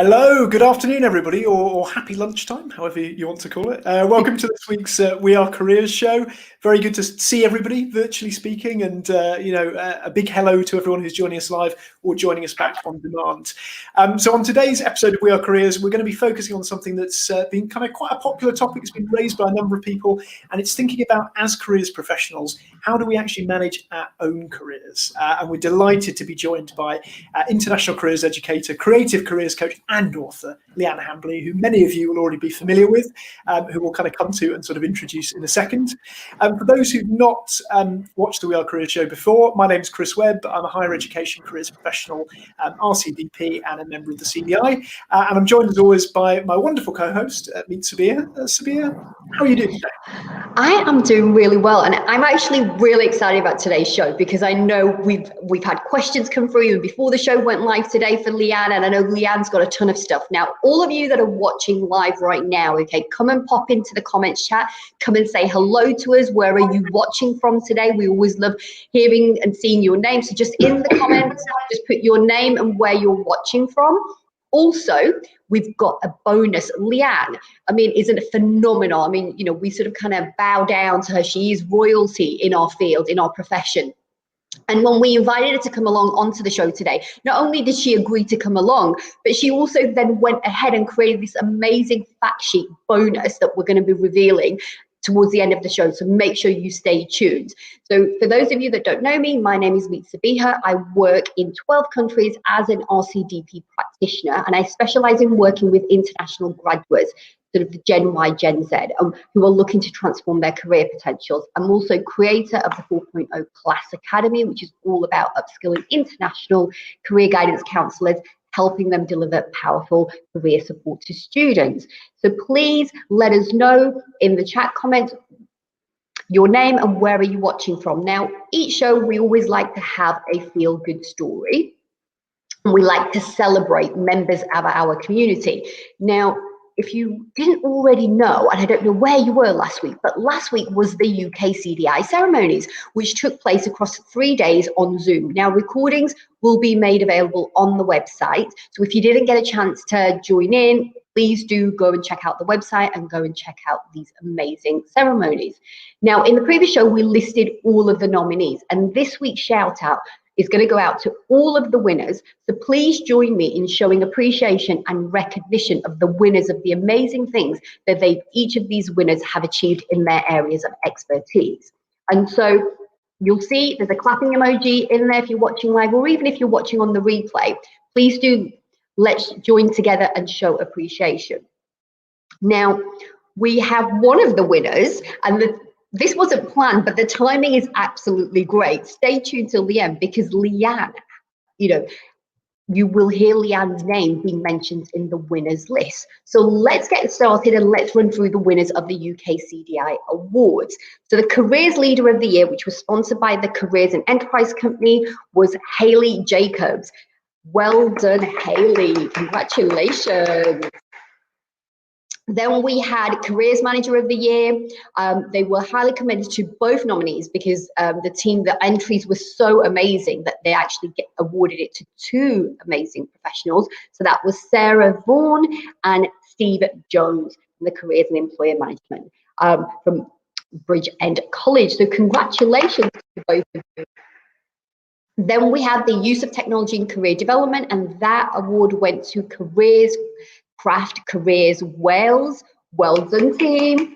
Hello, good afternoon, everybody, or happy lunchtime, however you want to call it. Welcome to this week's We Are Careers show. Very good to see everybody, virtually speaking, and a big hello to everyone who's joining us live or joining us back on demand. So on today's episode of We Are Careers, we're going to be focusing on something that's been kind of quite a popular topic. It's been raised by a number of people, and it's thinking about, as careers professionals, how do we actually manage our own careers? And we're delighted to be joined by international careers educator, creative careers coach, and author Leanne Hambley, who many of you will already be familiar with, who we'll kind of come to and sort of introduce in a second. For those who've not watched the We Are Careers show before, my name's Chris Webb. I'm a higher education careers professional, RCDP, and a member of the CDI. And I'm joined as always by my wonderful co-host, meet Sabir. Sabir, how are you doing today? I am doing really well, and I'm actually really excited about today's show because I know we've had questions come through even before the show went live today for Leanne, and I know Leanne's got a ton of stuff. Now, all of you that are watching live right now, okay, come and pop into the comments chat, come and say hello to us. Where are you watching from today? We always love hearing and seeing your name, so just in the comments, just put your name and where you're watching from. Also, we've got a bonus. Leanne, I mean, isn't it phenomenal? I mean, you know, we sort of kind of bow down to her. She is royalty in our field, in our profession. And when we invited her to come along onto the show today, not only did she agree to come along, but she also then went ahead and created this amazing fact sheet bonus that we're going to be revealing towards the end of the show, so make sure you stay tuned. So for those of you that don't know me, my name is Meet Sabiha. I work in 12 countries as an RCDP practitioner, and I specialize in working with international graduates, sort of the Gen Y, Gen Z, who are looking to transform their career potentials. I'm also creator of the 4.0 Class Academy, which is all about upskilling international career guidance counselors, helping them deliver powerful career support to students. So please let us know in the chat comments your name and where are you watching from. Now, each show we always like to have a feel-good story, and we like to celebrate members of our community. Now, if you didn't already know, and I don't know where you were last week, but last week was the Cdi Ceremonies, which took place across 3 days on Zoom. Now, recordings will be made available on the website. So if you didn't get a chance to join in, please do go and check out the website and go and check out these amazing ceremonies. Now, in the previous show, we listed all of the nominees, and this week's shout out is going to go out to all of the winners. So please join me in showing appreciation and recognition of the winners of the amazing things that each of these winners have achieved in their areas of expertise. And so you'll see there's a clapping emoji in there if you're watching live, or even if you're watching on the replay. Please do, let's join together and show appreciation. Now, we have one of the winners, and this wasn't planned, but the timing is absolutely great. Stay tuned till the end, because Leanne, you will hear Leanne's name being mentioned in the winners list. So let's get started and let's run through the winners of the Cdi Awards. So the Careers Leader of the Year, which was sponsored by the Careers and Enterprise Company, was Hayley Jacobs. Well done, Hayley. Congratulations. Then we had Careers Manager of the Year. They were highly commended to both nominees because the entries were so amazing that they actually awarded it to two amazing professionals. So that was Sarah Vaughan and Steve Jones from the Careers and Employer Management from Bridgend College. So congratulations to both of you. Then we had the Use of Technology in Career Development, and that award went to Careers Craft Careers Wales. Well done, team.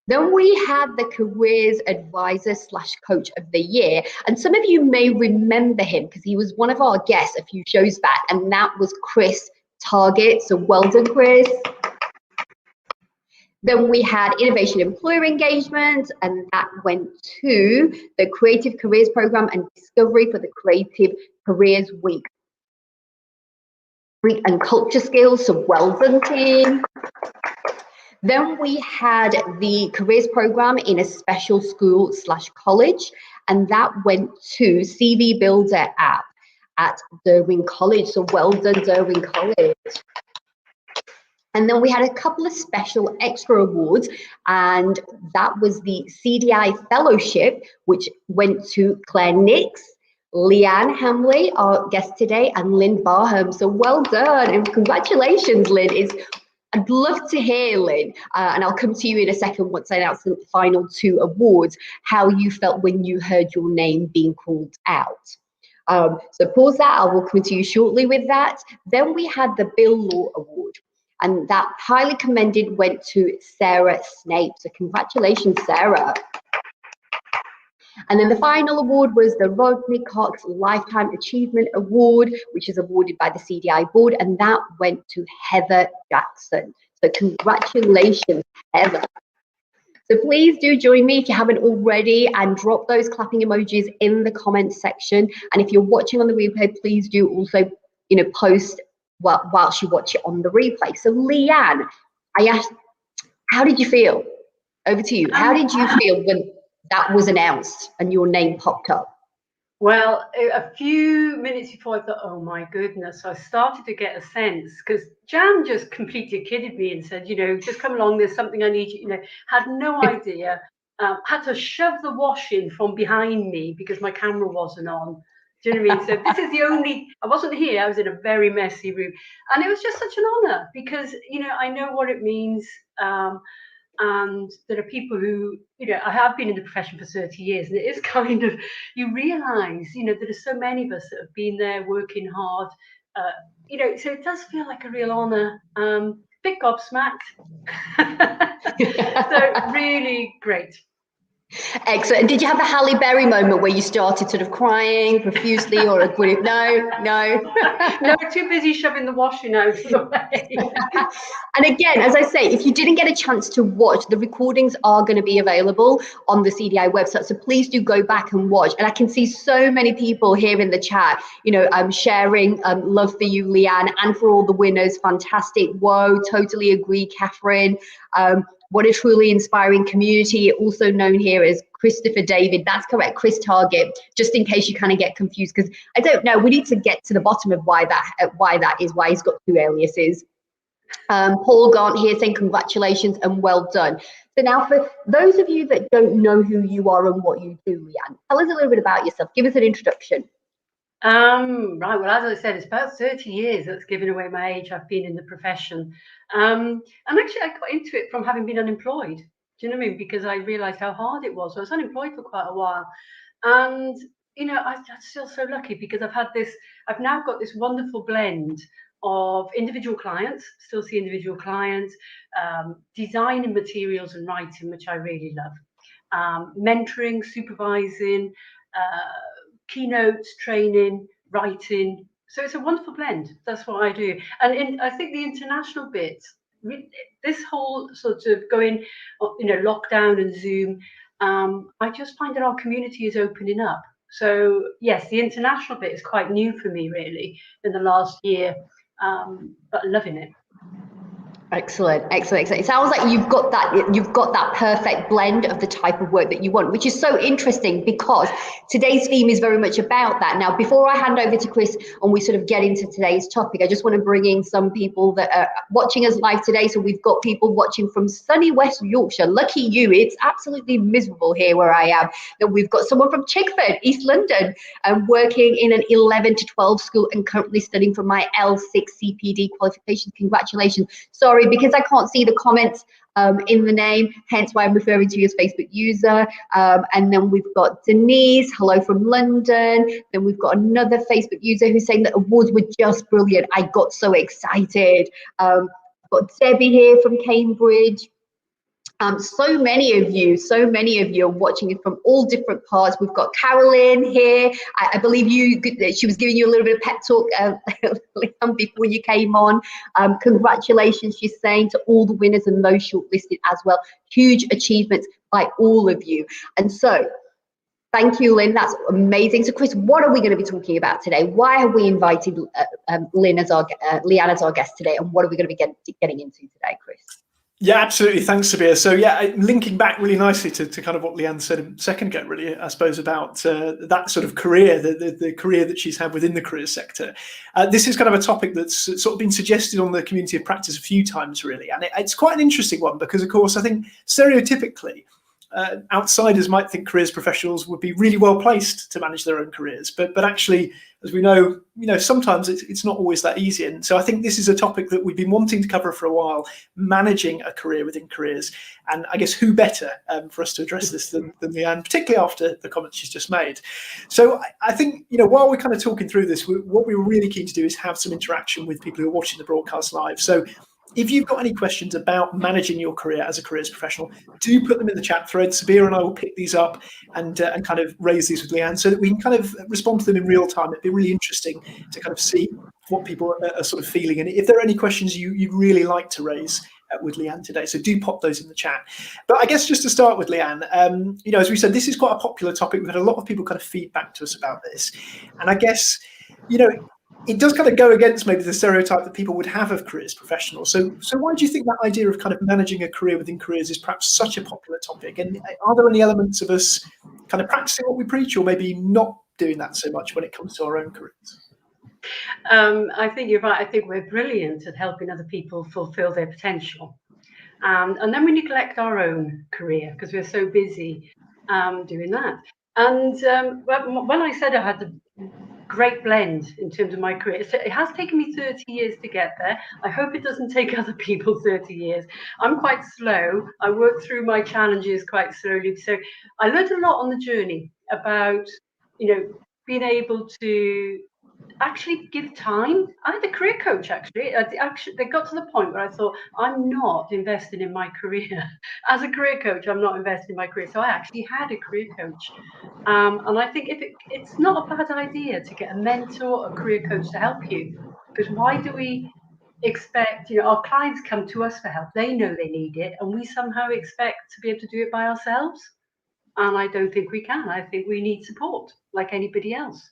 Then we had the Careers Advisor / Coach of the Year, and some of you may remember him because he was one of our guests a few shows back, and that was Chris Target. So well done, Chris. Then we had Innovation Employer Engagement, and that went to the Creative Careers Program and Discovery for the Creative Careers Week and Culture Skills. So well done, team. Then we had the Careers Program in a Special School / College, and that went to CV Builder app at Derwent College. So well done, Derwent College. And then we had a couple of special extra awards, and that was the CDI Fellowship, which went to Claire Nix, Leanne Hamley, our guest today, and Lynn Barham. So well done and congratulations, Lynn. I'd love to hear, Lynn, and I'll come to you in a second once I announce the final 2 awards, how you felt when you heard your name being called out. So pause that, I will come to you shortly with that. Then we had the Bill Law Award, and that highly commended went to Sarah Snape. So congratulations, Sarah. And then the final award was the Rodney Cox Lifetime Achievement Award, which is awarded by the CDI board, and that went to Heather Jackson. So congratulations, Heather. So please do join me if you haven't already and drop those clapping emojis in the comments section. And if you're watching on the replay, please do also, post whilst you watch it on the replay. So Leanne, I asked, how did you feel? Over to you. How did you feel when that was announced and your name popped up? Well, a few minutes before I thought, oh my goodness, I started to get a sense, because Jan just completely kidded me and said, just come along, there's something I need you, had no idea, had to shove the wash in from behind me because my camera wasn't on. Do you know what I mean? So this is I wasn't here, I was in a very messy room. And it was just such an honor because, I know what it means. And there are people who, I have been in the profession for 30 years, and it is kind of, you realise, there are so many of us that have been there working hard, so it does feel like a real honour. Bit gobsmacked. So really great. Excellent. Did you have a Halle Berry moment where you started sort of crying profusely, or no? No, too busy shoving the washing out of the way. And again, as I say, if you didn't get a chance to watch, the recordings are going to be available on the CDI website. So please do go back and watch. And I can see so many people here in the chat, sharing love for you, Leanne, and for all the winners. Fantastic. Whoa, totally agree, Catherine. What a truly inspiring community, also known here as Christopher David. That's correct, Chris Target, just in case you kind of get confused, because I don't know, we need to get to the bottom of why he's got 2 aliases. Paul Gaunt here saying congratulations and well done. So now for those of you that don't know who you are and what you do, Leanne, tell us a little bit about yourself. Give us an introduction. Right, well, as I said, it's about 30 years, that's giving away my age, I've been in the profession. And actually I got into it from having been unemployed. Do you know what I mean? Because I realised how hard it was. I was unemployed for quite a while. And, I'm still so lucky because I've now got this wonderful blend of individual clients, still see individual clients, design and materials and writing, which I really love, mentoring, supervising, keynotes, training, writing. So it's a wonderful blend. That's what I do. And I think the international bit, this whole sort of going, lockdown and Zoom, I just find that our community is opening up. So yes, the international bit is quite new for me really in the last year, but loving it. Excellent. It sounds like you've got that perfect blend of the type of work that you want, which is so interesting because today's theme is very much about that. Now, before I hand over to Chris and we sort of get into today's topic, I just want to bring in some people that are watching us live today. So we've got people watching from sunny West Yorkshire. Lucky you, it's absolutely miserable here where I am. Then we've got someone from Chickford, East London, working in an 11 to 12 school and currently studying for my L6 CPD qualifications. Congratulations. Sorry, because I can't see the comments in the name, hence why I'm referring to you as Facebook user. And then we've got Denise, hello from London. Then we've got another Facebook user who's saying that awards were just brilliant. I got so excited. Got Debbie here from Cambridge. So many of you are watching it from all different parts. We've got Carolyn here. I believe she was giving you a little bit of pep talk before you came on. Congratulations, she's saying, to all the winners and those shortlisted as well. Huge achievements by all of you. And so, thank you, Lynn. That's amazing. So, Chris, what are we going to be talking about today? Why have we invited Leanne as our guest today? And what are we going to be getting into today, Chris? Yeah, absolutely. Thanks, Sabir. So yeah, linking back really nicely to kind of what Leanne said a second ago, really, I suppose, about that sort of career, the career that she's had within the career sector. This is kind of a topic that's sort of been suggested on the Community of Practice a few times, really. And it's quite an interesting one because, of course, I think stereotypically, outsiders might think careers professionals would be really well placed to manage their own careers, but actually, as we know, sometimes it's not always that easy. And so I think this is a topic that we've been wanting to cover for a while, managing a career within careers. And I guess who better for us to address this than Leanne, particularly after the comments she's just made. So I think, while we're kind of talking through this, what we were really keen to do is have some interaction with people who are watching the broadcast live. So if you've got any questions about managing your career as a careers professional, do put them in the chat thread. Sabir and I will pick these up and kind of raise these with Leanne so that we can kind of respond to them in real time. It'd be really interesting to kind of see what people are sort of feeling. And if there are any questions you'd really like to raise with Leanne today, so do pop those in the chat. But I guess just to start with, Leanne, as we said, this is quite a popular topic. We've had a lot of people kind of feedback to us about this. And I guess, it does kind of go against maybe the stereotype that people would have of careers professionals. So why do you think that idea of kind of managing a career within careers is perhaps such a popular topic? And are there any elements of us kind of practicing what we preach, or maybe not doing that so much when it comes to our own careers? I think you're right. I think we're brilliant at helping other people fulfill their potential. And then we neglect our own career because we're so busy doing that. And when I said I had the great blend in terms of my career, so it has taken me 30 years to get there. I hope it doesn't take other people 30 years. I'm quite slow. I work through my challenges quite slowly. So I learned a lot on the journey about, being able to actually give time. I had a career coach actually. They got to the point where I thought, I'm not investing in my career. As a career coach, I'm not investing in my career. So I actually had a career coach. And I think it's not a bad idea to get a mentor, a career coach to help you. Because why do we expect, our clients come to us for help. They know they need it. And we somehow expect to be able to do it by ourselves. And I don't think we can. I think we need support like anybody else.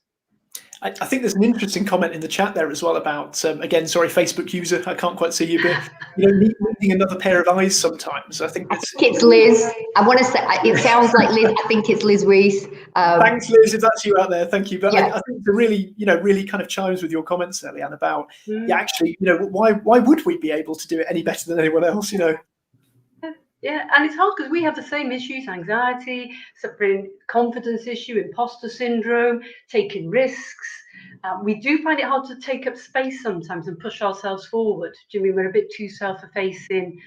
I think there's an interesting comment in the chat there as well about, again, sorry, Facebook user, I can't quite see you, but needing another pair of eyes sometimes. I think it's Liz. I want to say, it sounds like Liz. I think it's Liz Reese. Thanks, Liz, if that's you out there. Thank you. But yeah. I think it really kind of chimes with your comments there, Leanne, about, actually, why would we be able to do it any better than anyone else, Yeah, and it's hard because we have the same issues: anxiety, suffering, confidence issue, imposter syndrome, taking risks. We do find it hard to take up space sometimes and push ourselves forward. Do you mean we're a bit too self-effacing?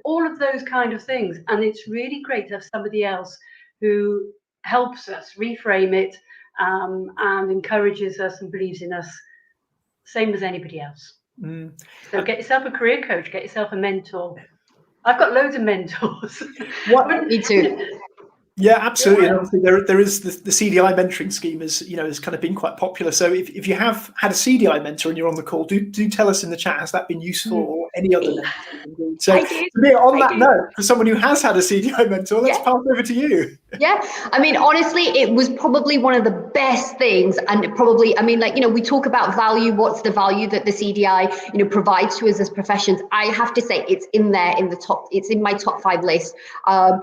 All of those kind of things. And it's really great to have somebody else who helps us reframe it and encourages us and believes in us, same as anybody else. So get yourself a career coach, get yourself a mentor. I've got loads of mentors. Me too. Yeah, absolutely. Yeah. And obviously there is the CDI mentoring scheme has kind of been quite popular. So if you have had a CDI mentor and you're on the call, do tell us in the chat, has that been useful or any other mentor you can do? So on that note, for someone who has had a CDI mentor, let's pass over to you. Yeah, I mean, honestly, it was probably one of the best things. And probably, I mean, we talk about value. What's the value that the CDI, provides to us as professions? I have to say it's in there in the top, it's in my top 5 list. I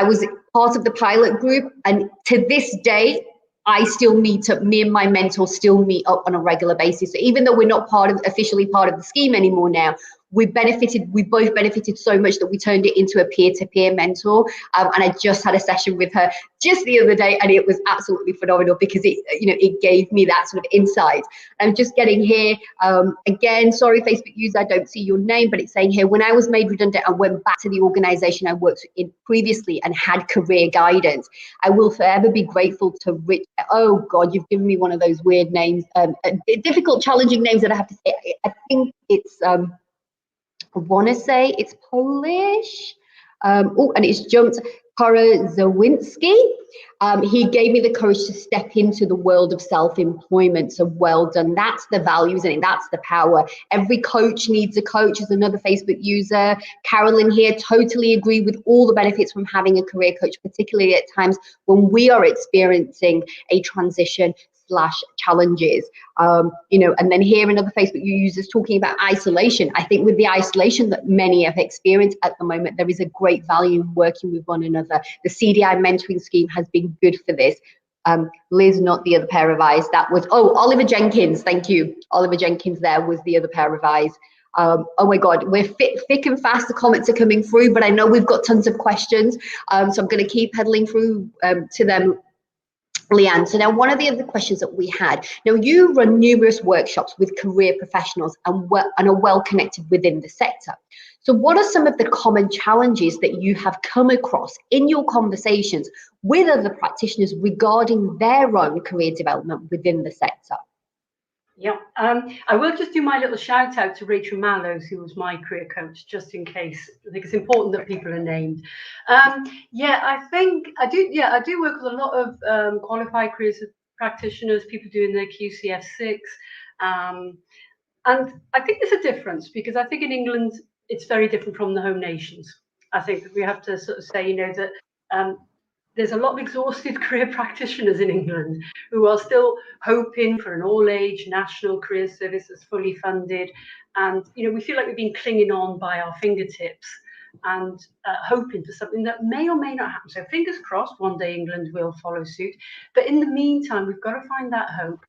was part of the pilot group, and to this day, me and my mentor still meet up on a regular basis. So even though we're not officially part of the scheme anymore now, we both benefited so much that we turned it into a peer-to-peer mentor. And I just had a session with her just the other day, and it was absolutely phenomenal because it gave me that sort of insight. I'm just getting here, again, sorry, Facebook user, I don't see your name, but it's saying here, when I was made redundant, I went back to the organization I worked in previously and had career guidance. I will forever be grateful to Rich. Oh God, you've given me one of those weird names, difficult, challenging names that I have to say. I think it's, I want to say it's Polish. And it's jumped. Zawinski. He gave me the courage to step into the world of self-employment. So well done. That's the values and that's the power. Every coach needs a coach. Is another Facebook user. Carolyn here, totally agree with all the benefits from having a career coach, particularly at times when we are experiencing a transition / challenges, and then here another Facebook users talking about isolation. I think with the isolation that many have experienced at the moment, there is a great value in working with one another. The CDI mentoring scheme has been good for this. Liz, not the other pair of eyes. That was, Oliver Jenkins. Thank you. Oliver Jenkins there was the other pair of eyes. Oh my God, we're thick and fast. The comments are coming through, but I know we've got tons of questions. So I'm going to keep pedaling through to them, Leanne. So now one of the other questions that we had, now you run numerous workshops with career professionals and are well connected within the sector. So what are some of the common challenges that you have come across in your conversations with other practitioners regarding their own career development within the sector? Yeah, I will just do my little shout out to Rachel Mallows, who was my career coach, just in case. I think it's important that people are named. Yeah, I think I do. Yeah, I do work with a lot of qualified careers practitioners, people doing their QCF6, and I think there's a difference, because I think in England it's very different from the home nations. I think that we have to sort of say, that there's a lot of exhausted career practitioners in England who are still hoping for an all-age national career service that's fully funded. And, we feel like we've been clinging on by our fingertips and hoping for something that may or may not happen. So fingers crossed, one day England will follow suit. But in the meantime, we've got to find that hope.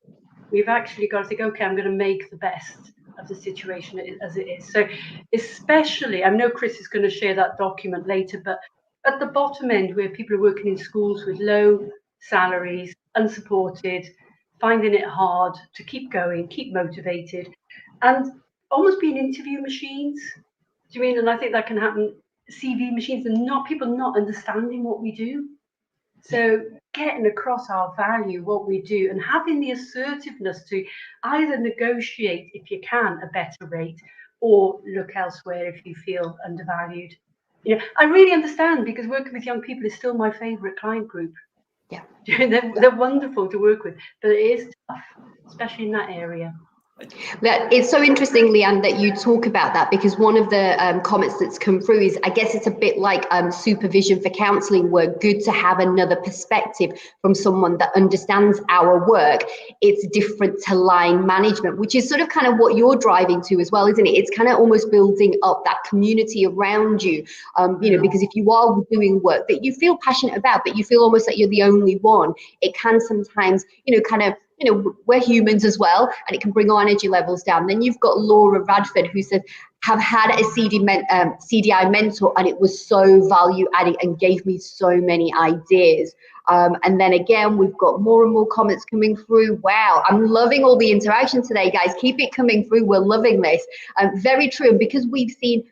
We've actually got to think, okay, I'm going to make the best of the situation as it is. So especially, I know Chris is going to share that document later, but at the bottom end, where people are working in schools with low salaries, unsupported, finding it hard to keep going, keep motivated, and almost being interview machines. Do you mean? And I think that can happen. CV machines, and people not understanding what we do. So getting across our value, what we do, and having the assertiveness to either negotiate, if you can, a better rate, or look elsewhere if you feel undervalued. I really understand, because working with young people is still my favourite client group. Yeah, they're wonderful to work with, but it is tough, especially in that area. It's so interesting, Leanne, that you talk about that, because one of the comments that's come through is, I guess it's a bit like supervision for counselling work. Good to have another perspective from someone that understands our work. It's different to line management, which is sort of kind of what you're driving to as well, isn't it? It's kind of almost building up that community around you, because if you are doing work that you feel passionate about, but you feel almost like you're the only one, it can sometimes, we're humans as well, and it can bring our energy levels down. Then you've got Laura Radford, who said, have had a CDI mentor, and it was so value adding and gave me so many ideas. And then again, we've got more and more comments coming through. Wow, I'm loving all the interaction today, guys. Keep it coming through. We're loving this. Very true. And because we've seen,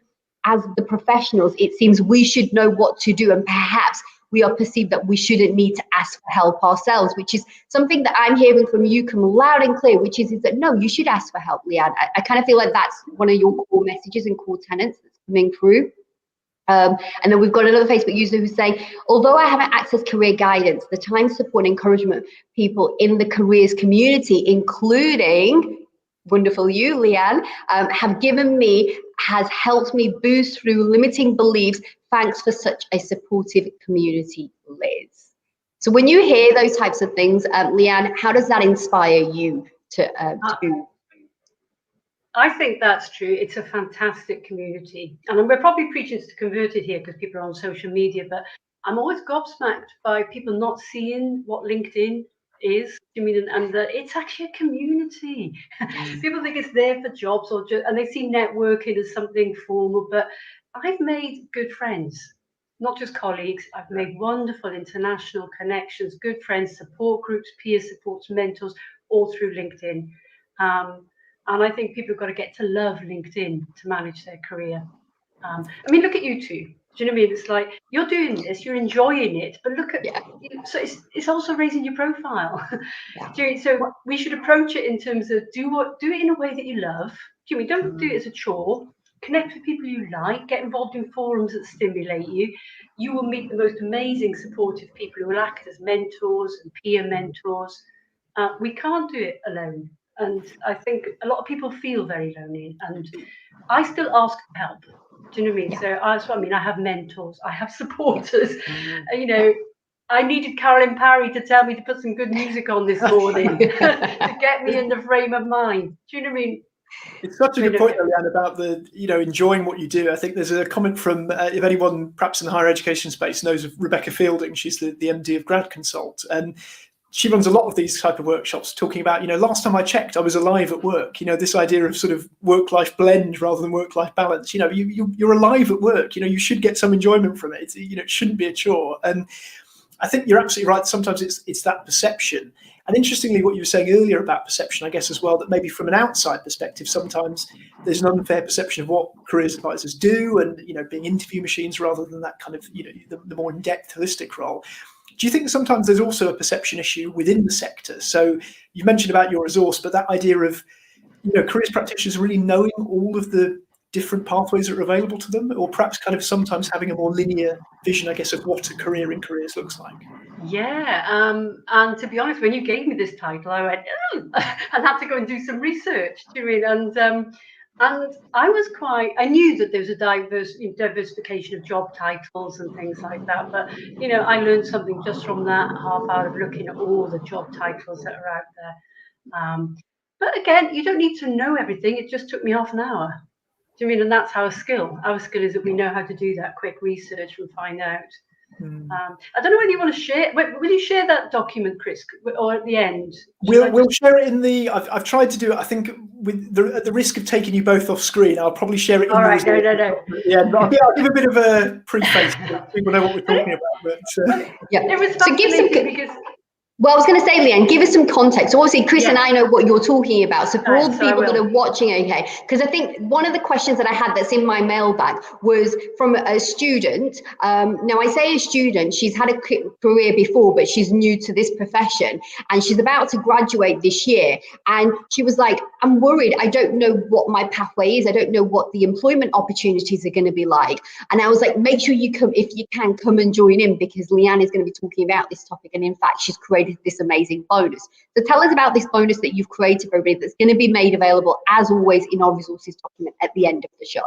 as the professionals, it seems we should know what to do, and perhaps we are perceived that we shouldn't need to ask for help ourselves, which is something that I'm hearing from you come loud and clear, which is that no, you should ask for help, Leanne. I kind of feel like that's one of your core messages and core tenets that's coming through. And then we've got another Facebook user who's saying, although I haven't accessed career guidance, the time, support, and encouragement people in the careers community, including wonderful you, Leanne, has helped me boost through limiting beliefs. Thanks for such a supportive community, Liz. So when you hear those types of things, Leanne, how does that inspire you to do? I think that's true. It's a fantastic community. And we're probably preaching to converted here because people are on social media, but I'm always gobsmacked by people not seeing what LinkedIn is. And that it's actually a community. People think it's there for jobs and they see networking as something formal, but I've made good friends, not just colleagues. I've made wonderful international connections, good friends, support groups, peer supports, mentors, all through LinkedIn. And I think people have got to get to love LinkedIn to manage their career. Look at you two. Do you know what I mean? It's like, you're doing this, you're enjoying it, but look at, so it's also raising your profile. So we should approach it in terms of do it in a way that you love. Do you mean, don't do it as a chore. Connect with people you like, get involved in forums that stimulate you. You will meet the most amazing supportive people who will act as mentors and peer mentors. We can't do it alone. And I think a lot of people feel very lonely, and I still ask for help. Do you know what I mean? So I have mentors, I have supporters. I needed Carolyn Parry to tell me to put some good music on this morning to get me in the frame of mind. Do you know what I mean? It's such a good point, Leanne, about the enjoying what you do. I think there's a comment from if anyone perhaps in the higher education space knows of Rebecca Fielding. She's the MD of Grad Consult, and she runs a lot of these type of workshops talking about, last time I checked, I was alive at work. This idea of sort of work-life blend rather than work-life balance. You're alive at work. You should get some enjoyment from it. It shouldn't be a chore. And I think you're absolutely right. Sometimes it's that perception. And interestingly, what you were saying earlier about perception, I guess as well, that maybe from an outside perspective, sometimes there's an unfair perception of what careers advisors do and, being interview machines rather than that kind of, the more in-depth holistic role. Do you think sometimes there's also a perception issue within the sector? So you mentioned about your resource, but that idea of, careers practitioners really knowing all of the different pathways that are available to them, or perhaps kind of sometimes having a more linear vision, I guess, of what a career in careers looks like? Yeah, and to be honest, when you gave me this title, I went, oh, I had to go and do some research. Do you mean? And I knew that there was a diversification of job titles and things like that. But, I learned something just from that half hour of looking at all the job titles that are out there. But again, you don't need to know everything. It just took me half an hour. Do you mean? And that's our skill. Our skill is that we know how to do that quick research and find out. I don't know whether you want to share. Will you share that document, Chris, or at the end? We'll share it in the. I've tried to do it. I think at the risk of taking you both off screen, I'll probably share it. All right, no. Yeah, but I'll give a bit of a preface so people know what we're talking about. But yeah, it was so give some. because. Well, I was going to say, Leanne, give us some context. So obviously, Chris and I know what you're talking about. So for all the people that are watching, okay, because I think one of the questions that I had that's in my mailbag was from a student. Now, I say a student, she's had a career before, but she's new to this profession and she's about to graduate this year. And she was like, I'm worried. I don't know what my pathway is. I don't know what the employment opportunities are going to be like. And I was like, make sure you come, if you can, come and join in because Leanne is going to be talking about this topic. And in fact, she's created this amazing bonus. So tell us about this bonus that you've created for everybody that's going to be made available as always in our resources document at the end of the show.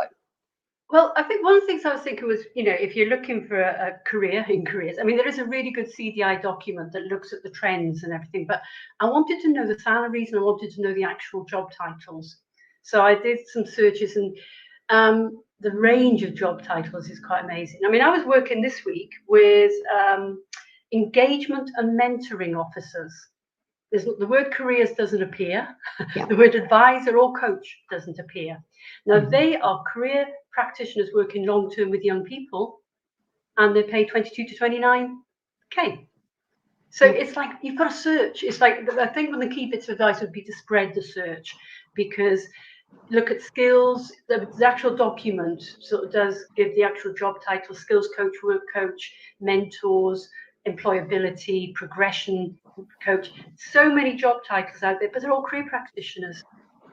Well, I think one of the things I was thinking was, if you're looking for a career in careers, I mean, there is a really good CDI document that looks at the trends and everything, but I wanted to know the salaries and I wanted to know the actual job titles. So I did some searches and the range of job titles is quite amazing. I mean, I was working this week with engagement and mentoring officers. The word careers doesn't appear. Yeah. The word advisor or coach doesn't appear. Now, they are career practitioners working long-term with young people, and they pay 22 to 29K. So it's like you've got to search. It's like, I think one of the key bits of advice would be to spread the search, because look at skills. The actual document sort of does give the actual job title: skills coach, work coach, mentors, employability, progression coach. So many job titles out there, but they're all career practitioners.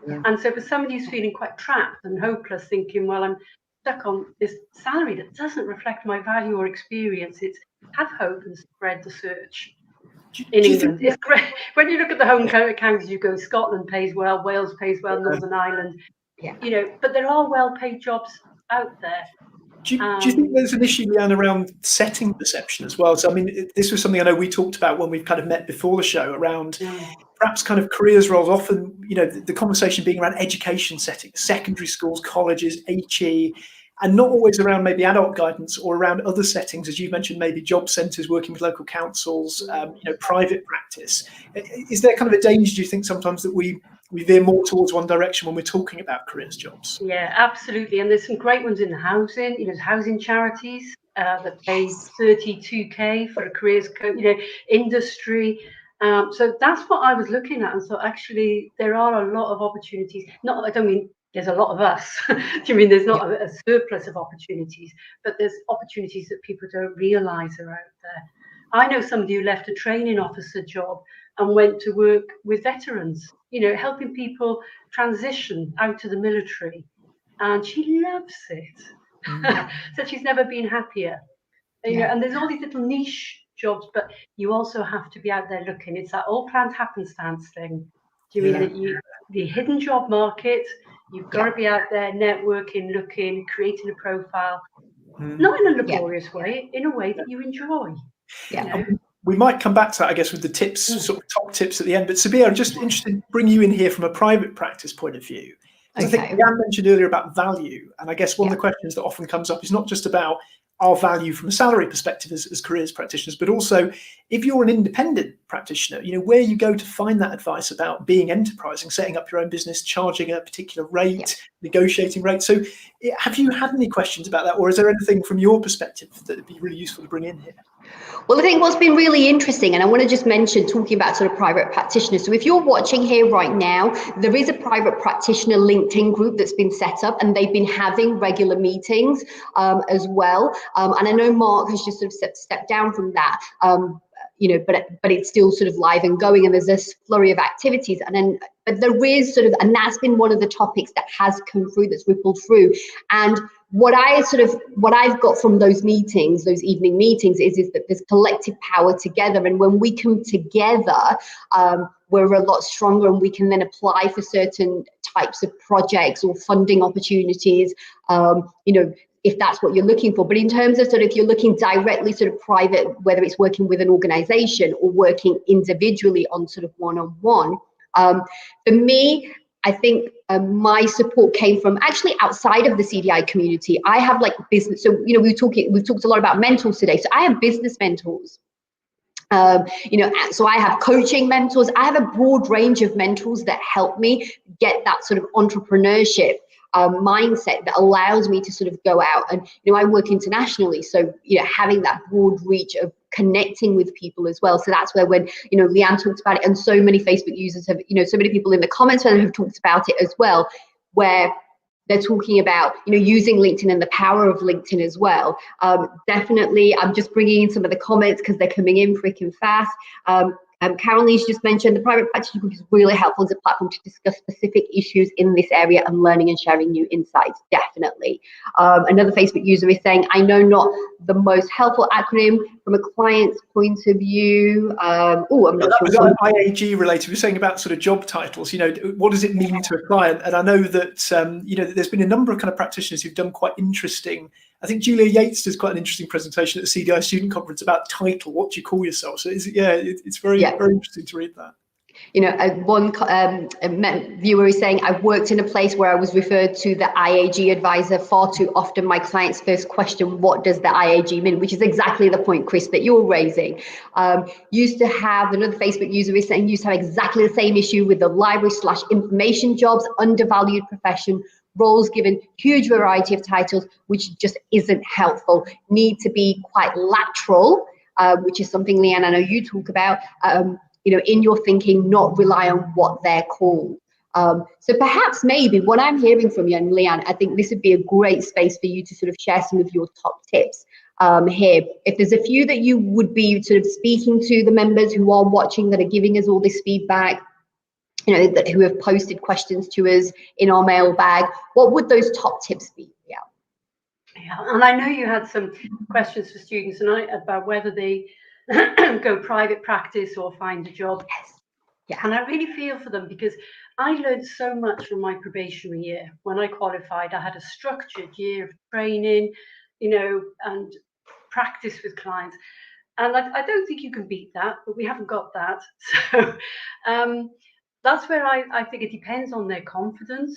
Yeah. And so for somebody who's feeling quite trapped and hopeless, thinking, well, I'm stuck on this salary that doesn't reflect my value or experience, it's have hope and spread the search. In England, it's great. When you look at the home counties, you go, Scotland pays well, Wales pays well, Northern Ireland, but there are well-paid jobs out there. Do you think there's an issue, Leanne, around setting perception as well? So, I mean, this was something I know we talked about when we've kind of met before the show around perhaps kind of careers roles, often, the conversation being around education settings, secondary schools, colleges, HE, and not always around maybe adult guidance or around other settings, as you mentioned, maybe job centres working with local councils, private practice. Is there kind of a danger, do you think, sometimes that we veer more towards one direction when we're talking about careers jobs? Yeah, absolutely. And there's some great ones in the housing, housing charities that pay 32K for a careers industry. So that's what I was looking at. And so actually there are a lot of opportunities. I don't mean there's a lot of us. Do you mean there's not a surplus of opportunities, but there's opportunities that people don't realise are out there. I know somebody who left a training officer job and went to work with veterans, helping people transition out to the military. And she loves it. So she's never been happier. And there's all these little niche jobs, but you also have to be out there looking. It's that all planned happenstance thing. Do you mean that the hidden job market, you've got to be out there networking, looking, creating a profile, not in a laborious way, in a way that you enjoy. Yeah. We might come back to that, I guess, with the tips, sort of top tips at the end. But Sabir, I'm just interested to bring you in here from a private practice point of view. Okay. I think Jan mentioned earlier about value. And I guess one of the questions that often comes up is not just about, our value from a salary perspective as careers practitioners, but also if you're an independent practitioner, where you go to find that advice about being enterprising, setting up your own business, charging a particular rate, negotiating rates. So have you had any questions about that, or is there anything from your perspective that would be really useful to bring in here? Well, I think what's been really interesting, and I want to just mention, talking about sort of private practitioners. So if you're watching here right now, there is a private practitioner LinkedIn group that's been set up, and they've been having regular meetings as well. And I know Mark has just sort of stepped down from that. But it's still sort of live and going, and there's this flurry of activities. But there is sort of, and that's been one of the topics that has come through, that's rippled through. And what I've got from those meetings, those evening meetings, is that there's collective power together. And when we come together, we're a lot stronger, and we can then apply for certain types of projects or funding opportunities, if that's what you're looking for. But in terms of if you're looking directly private, whether it's working with an organization or working individually on one-on-one, for me, I think my support came from actually outside of the CDI community. I have business. So, we've talked a lot about mentors today. So I have business mentors. So I have coaching mentors. I have a broad range of mentors that help me get that sort of entrepreneurship mindset that allows me to go out. And I work internationally, so having that broad reach of connecting with people as well. So that's where, when Leanne talks about it, and so many Facebook users have, so many people in the comments have talked about it as well, where they're talking about using LinkedIn and the power of LinkedIn as well. Definitely, I'm just bringing in some of the comments because they're coming in freaking fast. Caroline's just mentioned the private practitioner group is really helpful as a platform to discuss specific issues in this area and learning and sharing new insights. Definitely. Another Facebook user is saying, I know not the most helpful acronym from a client's point of view. I'm not sure. That was IAG related. We were saying about job titles. What does it mean to a client? And I know that there's been a number of kind of practitioners who've done quite interesting. I think Julia Yates does quite an interesting presentation at the CDI Student Conference about title. What do you call yourself? So it's very interesting to read that. One viewer is saying, I've worked in a place where I was referred to the IAG advisor far too often. My client's first question, what does the IAG mean? Which is exactly the point, Chris, that you're raising. Used to have, another Facebook user is saying, used to have exactly the same issue with the library/information jobs, undervalued profession, roles given huge variety of titles, which just isn't helpful. Need to be quite lateral, which is something, Leanne, I know you talk about, in your thinking, not rely on what they're called. So perhaps maybe what I'm hearing from you, and Leanne, I think this would be a great space for you to share some of your top tips here. If there's a few that you would be speaking to the members who are watching, that are giving us all this feedback, who have posted questions to us in our mailbag, what would those top tips be? Yeah, and I know you had some questions for students tonight about whether they go private practice or find a job. Yes. Yeah. And I really feel for them, because I learned so much from my probationary year. When I qualified, I had a structured year of training, and practice with clients. And I don't think you can beat that, but we haven't got that. So that's where I think it depends on their confidence.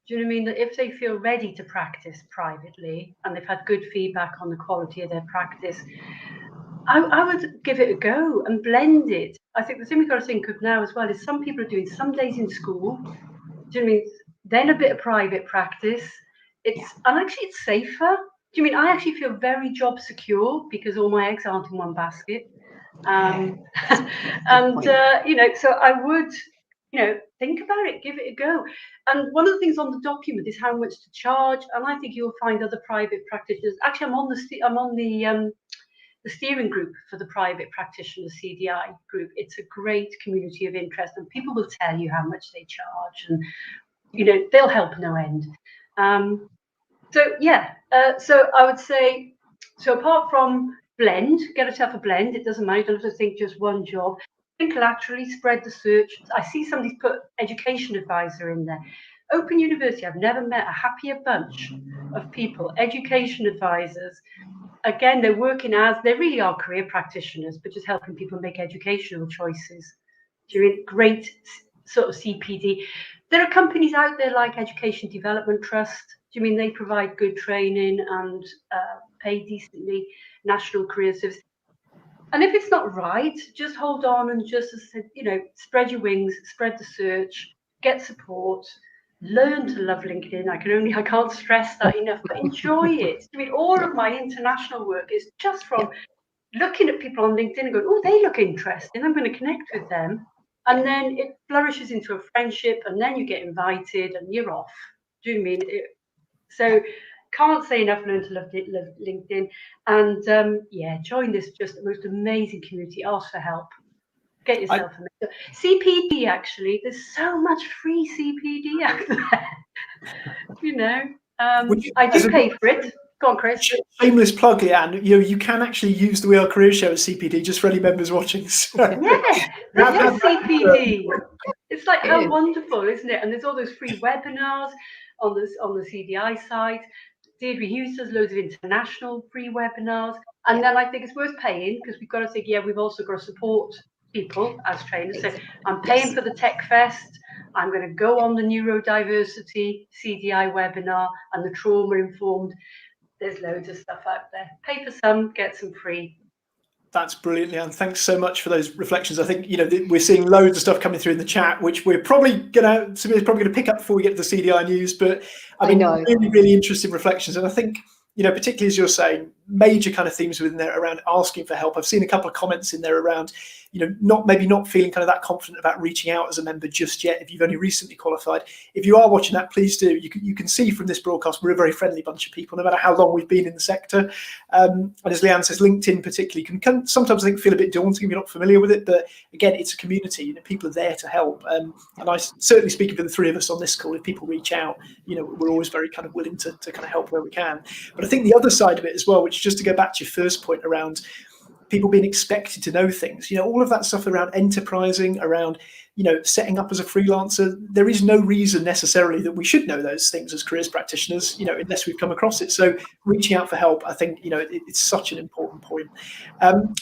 Do you know what I mean? That if they feel ready to practice privately and they've had good feedback on the quality of their practice, I would give it a go and blend it. I think the thing we've got to think of now as well is some people are doing some days in school, do you know what I mean? Then a bit of private practice. And actually it's safer. Do you mean I actually feel very job secure because all my eggs aren't in one basket? So I would, think about it, give it a go. And one of the things on the document is how much to charge. And I think you'll find other private practitioners. Actually, I'm on the steering group for the private practitioner CDI group. It's a great community of interest, and people will tell you how much they charge, and they'll help no end. So I would say, so apart from blend, get yourself a blend. It doesn't matter. You don't have to think just one job. Think laterally, spread the search. I see somebody's put education advisor in there. Open University, I've never met a happier bunch of people. Education advisors. Again, they really are career practitioners, but just helping people make educational choices. Doing great sort of CPD. There are companies out there like Education Development Trust. Do you mean they provide good training and paid decently, national career service. And if it's not right, just hold on and just, spread your wings, spread the search, get support, learn to love LinkedIn. I can't stress that enough, but enjoy it. I mean, all of my international work is just from looking at people on LinkedIn and going, oh, they look interesting, I'm going to connect with them. And then it flourishes into a friendship, and then you get invited and you're off. Do you mean it? So can't say enough, learn to love LinkedIn. And join this just the most amazing community. Ask for help. Get yourself a mentor. CPD, actually, there's so much free CPD out there. I do pay for it. Go on, Chris. Shameless plug, Leanne. You can actually use the We Are Careers show as CPD, just for any members watching. So. Yeah, that's CPD. It's like, how wonderful, isn't it? And there's all those free webinars on the CDI site. Deirdre Hughes does loads of international free webinars. And then I think it's worth paying, because we've got to think, we've also got to support people as trainers. So I'm paying for the Tech Fest. I'm going to go on the neurodiversity CDI webinar and the trauma informed. There's loads of stuff out there. Pay for some, get some free. That's brilliant, Leanne. Thanks so much for those reflections. I think we're seeing loads of stuff coming through in the chat, which we're probably Samia's probably gonna pick up before we get to the CDI news. But I mean, really, really interesting reflections. And I think particularly as you're saying, major kind of themes within there around asking for help. I've seen a couple of comments in there around not feeling kind of that confident about reaching out as a member just yet if you've only recently qualified. If you are watching that, please do. You can see from this broadcast we're a very friendly bunch of people, no matter how long we've been in the sector. And as Leanne says, LinkedIn particularly can sometimes, I think, feel a bit daunting if you're not familiar with it. But again, it's a community. People are there to help. And I certainly, speaking for the three of us on this call, if people reach out, we're always very kind of willing to kind of help where we can. But I think the other side of it as well, which, just to go back to your first point around people being expected to know things, all of that stuff around enterprising, around setting up as a freelancer, there is no reason necessarily that we should know those things as careers practitioners, unless we've come across it. So reaching out for help, I think it's such an important point.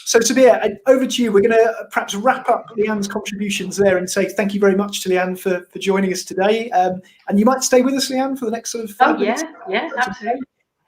So Samia, over to you. We're going to perhaps wrap up Leanne's contributions there and say thank you very much to Leanne for joining us today. And you might stay with us, Leanne, for the next sort of 5 minutes. Yeah, absolutely.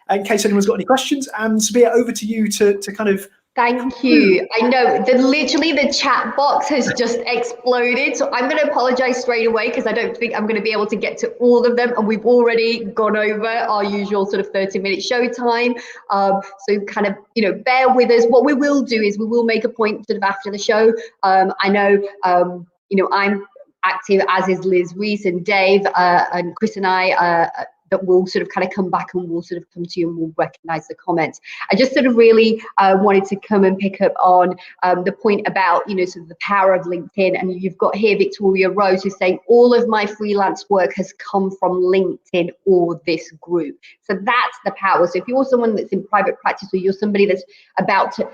In case anyone's got any questions, and Samia, over to you to kind of. Thank you. I know that literally the chat box has just exploded. So I'm going to apologize straight away, because I don't think I'm going to be able to get to all of them. And we've already gone over our usual sort of 30-minute show time. So kind of, bear with us. What we will do is we will make a point sort of after the show. I know, I'm active, as is Liz Reese and Dave and Chris and I, that will sort of kind of come back and we'll sort of come to you and we'll recognize the comments. I just sort of really wanted to come and pick up on the point about, sort of the power of LinkedIn. And you've got here Victoria Rose, who's saying all of my freelance work has come from LinkedIn or this group. So that's the power. So if you're someone that's in private practice, or you're somebody that's about to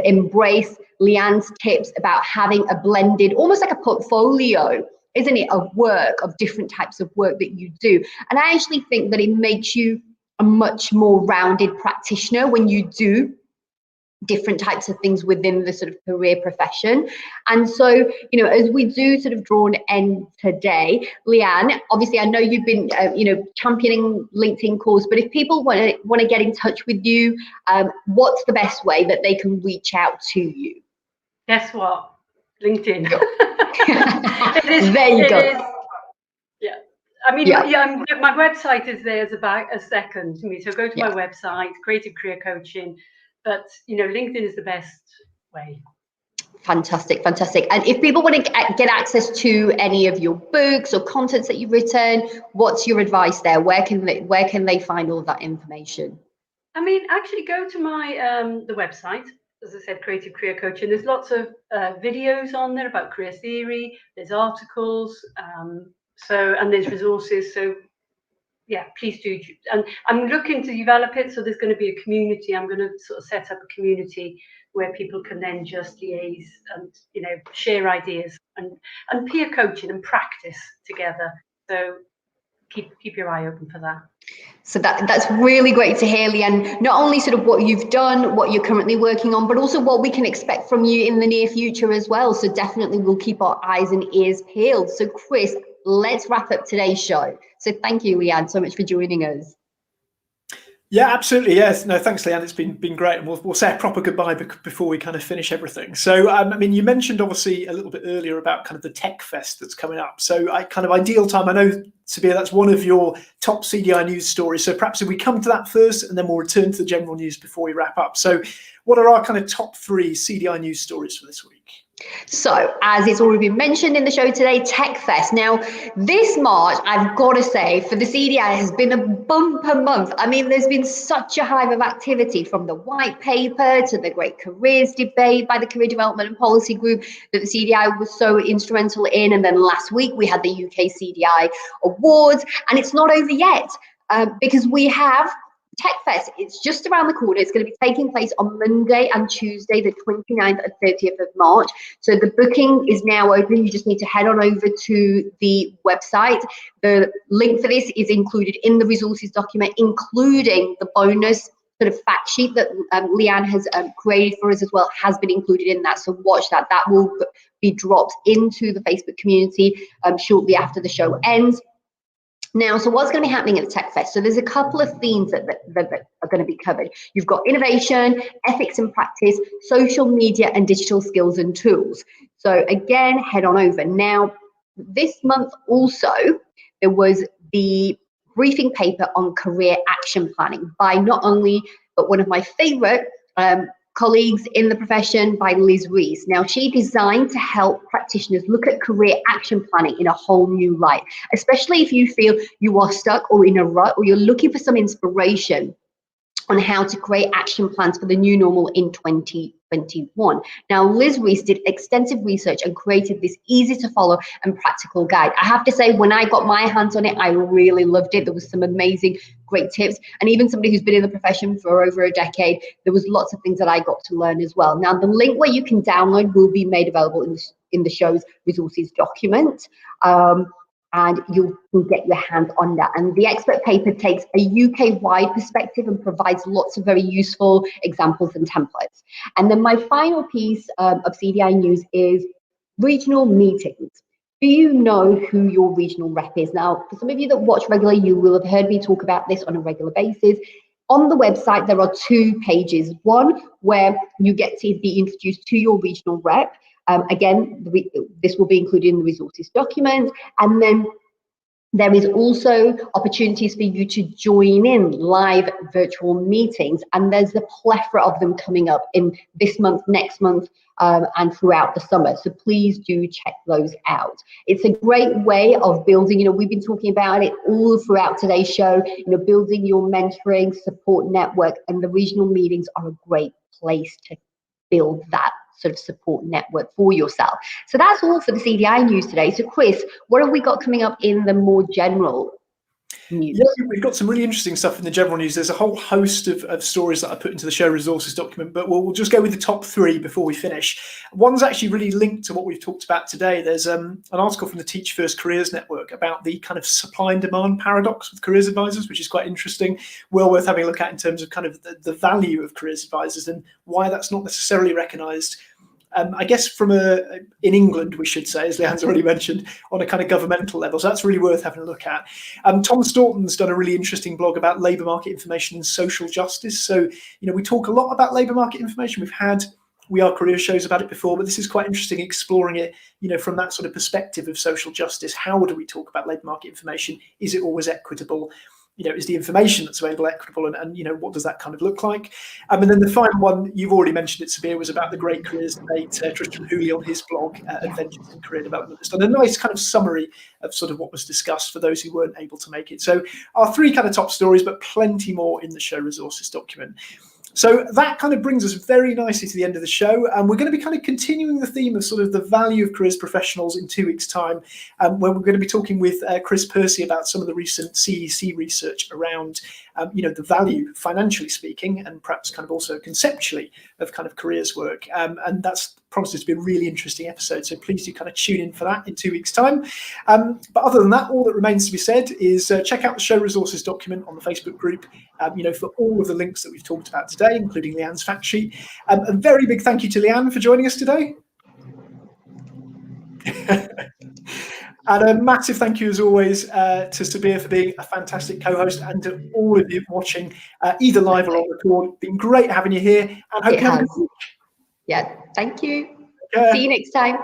embrace Leanne's tips about having a blended, almost like a portfolio, isn't it, of work, of different types of work that you do. And I actually think that it makes you a much more rounded practitioner when you do different types of things within the sort of career profession. And so, as we do sort of draw an end today, Leanne, obviously I know you've been, championing LinkedIn calls, but if people want to get in touch with you, what's the best way that they can reach out to you? Guess what? LinkedIn. There you go. Yeah. I mean, my website is there as about a second to me. So go to my website, Creative Career Coaching. But, LinkedIn is the best way. Fantastic. And if people want to get access to any of your books or contents that you've written, what's your advice there? Where can they find all that information? I mean, actually go to my the website. As I said, Creative Career Coaching. There's lots of videos on there about career theory. There's articles, and there's resources. So, yeah, please do. And I'm looking to develop it. So there's going to be a community. I'm going to sort of set up a community where people can then just liaise and share ideas and peer coaching and practice together. So keep your eye open for that. So that's really great to hear, Leanne. Not only sort of what you've done, what you're currently working on, but also what we can expect from you in the near future as well. So definitely we'll keep our eyes and ears peeled. So Chris, let's wrap up today's show. So thank you, Leanne, so much for joining us. Yeah, absolutely. Yes. No, thanks, Leanne. It's been great. And we'll say a proper goodbye before we kind of finish everything. So, I mean, you mentioned obviously a little bit earlier about kind of the tech fest that's coming up. So kind of ideal time. I know, Sabir, that's one of your top CDI news stories. So perhaps if we come to that first and then we'll return to the general news before we wrap up. So what are our kind of top 3 CDI news stories for this week? So, as it's already been mentioned in the show today, Tech Fest. Now, this March, I've got to say, for the CDI has been a bumper month. I mean, there's been such a hive of activity, from the white paper to the great careers debate by the Career Development and Policy Group that the CDI was so instrumental in. And then last week, we had the UK CDI Awards. And it's not over yet, because we have Tech Fest. It's just around the corner. It's going to be taking place on Monday and Tuesday, the 29th and 30th of March. So the booking is now open. You just need to head on over to the website. The link for this is included in the resources document, including the bonus sort of fact sheet that Leanne has created for us as well, has been included in that. So watch that. That will be dropped into the Facebook community shortly after the show ends. Now, so what's going to be happening at the Tech Fest? So there's a couple of themes that are going to be covered. You've got innovation, ethics and practice, social media, and digital skills and tools. So again, head on over. Now, this month also, there was the briefing paper on career action planning by not only, but one of my favorite colleagues in the profession, by Liz Rees. Now, she designed to help practitioners look at career action planning in a whole new light, especially if you feel you are stuck or in a rut, or you're looking for some inspiration on how to create action plans for the new normal in 2021. Now, Liz Rees did extensive research and created this easy to follow and practical guide. I have to say, when I got my hands on it, I really loved it. There was some amazing, great tips. And even somebody who's been in the profession for over a decade, there was lots of things that I got to learn as well. Now, the link where you can download will be made available in the show's resources document. And you can get your hands on that. And the expert paper takes a UK-wide perspective and provides lots of very useful examples and templates. And then my final piece of CDI news is regional meetings. Do you know who your regional rep is? Now, for some of you that watch regularly, you will have heard me talk about this on a regular basis. On the website, there are 2 pages. One where you get to be introduced to your regional rep. Again, this will be included in the resources document. And then there is also opportunities for you to join in live virtual meetings. And there's a plethora of them coming up in this month, next month, and throughout the summer. So please do check those out. It's a great way of building, we've been talking about it all throughout today's show, building your mentoring support network, and the regional meetings are a great place to build that sort of support network for yourself. So that's all for the CDI news today. So Chris, what have we got coming up in the more general news? Yeah, we've got some really interesting stuff in the general news. There's a whole host of stories that I put into the show resources document, but we'll just go with the top 3 before we finish. One's actually really linked to what we've talked about today. There's an article from the Teach First Careers Network about the kind of supply and demand paradox with careers advisors, which is quite interesting, well worth having a look at in terms of kind of the value of careers advisors and why that's not necessarily recognised. I guess from in England, we should say, as Leanne's already mentioned, on a kind of governmental level. So that's really worth having a look at. Tom Staunton's done a really interesting blog about labour market information and social justice. So, we talk a lot about labour market information. We've had We Are Career shows about it before, but this is quite interesting, exploring it, from that sort of perspective of social justice. How do we talk about labour market information? Is it always equitable? Is the information that's available equitable, and what does that kind of look like? And then the final one, you've already mentioned it, Sabir, was about the great careers debate. Tristan Hooley on his blog, Adventures in Career Development, has done a nice kind of summary of sort of what was discussed for those who weren't able to make it. So our 3 kind of top stories, but plenty more in the show resources document. So that kind of brings us very nicely to the end of the show. And we're going to be kind of continuing the theme of sort of the value of careers professionals in 2 weeks' time, when we're going to be talking with Chris Percy about some of the recent CEC research around, the value, financially speaking, and perhaps kind of also conceptually, of kind of careers work. And that's promises to be a really interesting episode. So please do kind of tune in for that in 2 weeks' time. But other than that, all that remains to be said is check out the show resources document on the Facebook group, for all of the links that we've talked about today, including Leanne's fact sheet. A very big thank you to Leanne for joining us today. And a massive thank you, as always, to Sabir for being a fantastic co-host, and to all of you watching, either live or on record. Been great having you here, and hope you have a good week. Yeah, thank you. Yeah. See you next time.